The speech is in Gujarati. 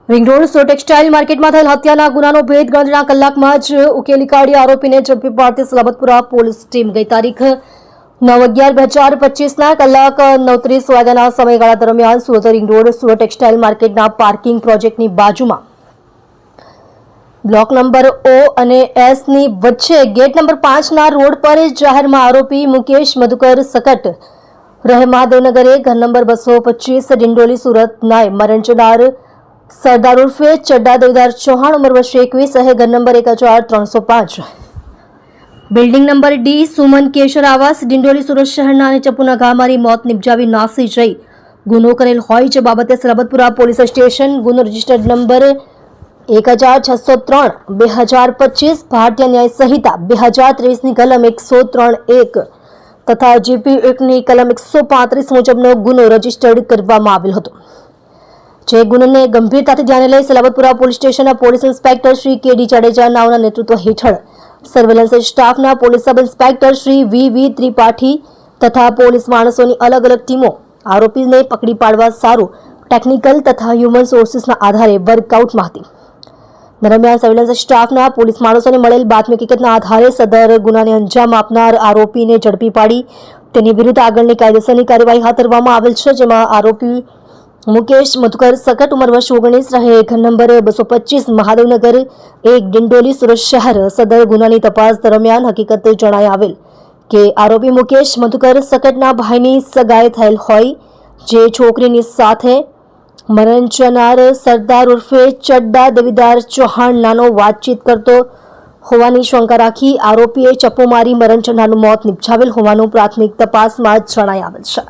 રિંગ રોડ સો ટેક્સટાઇલ માર્કેટમાં થયેલ હત્યાના ગુનાનો ભેદ ગણતરીના કલાકમાં જ ઉકેલી કાઢી આરોપીને ઝડપી પાડતી સલાબતપુરા પોલીસ ટીમ ગઈ તારીખ 9/11/2025 કલાક 9:30 વાગ્યાના સમયગાળા દરમિયાન સુરત રિંગ રોડ સો ટેક્સટાઇલ માર્કેટના પાર્કિંગ પ્રોજેક્ટની બાજુમાં બ્લોક નંબર O અને S ની વચ્ચે ગેટ નંબર 5 ના રોડ પર જાહેરમાં આરોપી મુકેશ મધુકર સકટ રહે મહાદેવનગર ઘર નંબર 225 ડિંડોલી સુરત નાય મરણજનાર સરદાર ઉર્ફે ચડ્ડા દેવદાર ચૌહાણ ઉંમર વર્ષ 21 ઘર number 1305 building number D Suman Kesar આવાસ ડિંડોલી સુરત શહેરના અને ચપ્પુના ઘા મારી મોત નિપજાવી નાસી જઈ ગુનો કરેલ હોય જે બાબતે સલાબતપુરા પોલીસ સ્ટેશન ગુનો રજિસ્ટર્ડ નંબર 1603 2025 ભારતીય ન્યાય સંહિતા 2023 ની કલમ 103(1) તથા GP 1 ની કલમ 135 મુજબનો ગુનો રજીસ્ટર્ડ કરવામાં આવેલ હતો। જે ગુનાને ગંભીરતાથી ધ્યાને લઈ સલાબતપુરા પોલીસ સ્ટેશનના police inspector Shri KD Jadeja નાઓના નેતૃત્વ હેઠળ સર્વેલન્સ સ્ટાફના police sub inspector Shri VV Tripathi તથા પોલીસ માણસોની અલગ અલગ ટીમો આરોપીને પકડી પાડવા સારું ટેકનિકલ તથા હ્યુમન સોર્સિસના આધારે વર્કઆઉટમાં હતી। દરમિયાન સર્વેલન્સ સ્ટાફના પોલીસ માણસોને મળેલ બાતમી હકીકતના આધારે સદર ગુનાને અંજામ આપનાર આરોપીને ઝડપી પાડી તેની વિરુદ્ધ આગળની કાયદેસરની કાર્યવાહી હાથ ધરવામાં આવેલ છે। જેમાં આરોપી મુકેશ મધુકર સકટ ઉંમર વર્ષ 19 રહે ઘર નંબર 225 મહાદેવનગર 1 ડિંડોલી સુરત શહેર સદર ગુનાની તપાસ દરમિયાન હકીકત જણાઈ આવેલ કે આરોપી મુકેશ મધુકર સકટના ભાઈની સગાઈ થયેલ હોય જે છોકરીની સાથે મરણજનાર સરદાર ઉર્ફે ચડ્ડા દેવીદાર ચૌહાણ નાનો વાતચીત કરતો હોવાની શંકા રાખી આરોપીએ ચપ્પુ મારી મરણજનારનું મોત નિપજાવેલ હોવાનું પ્રાથમિક તપાસમાં જણાઈ આવેલ છે।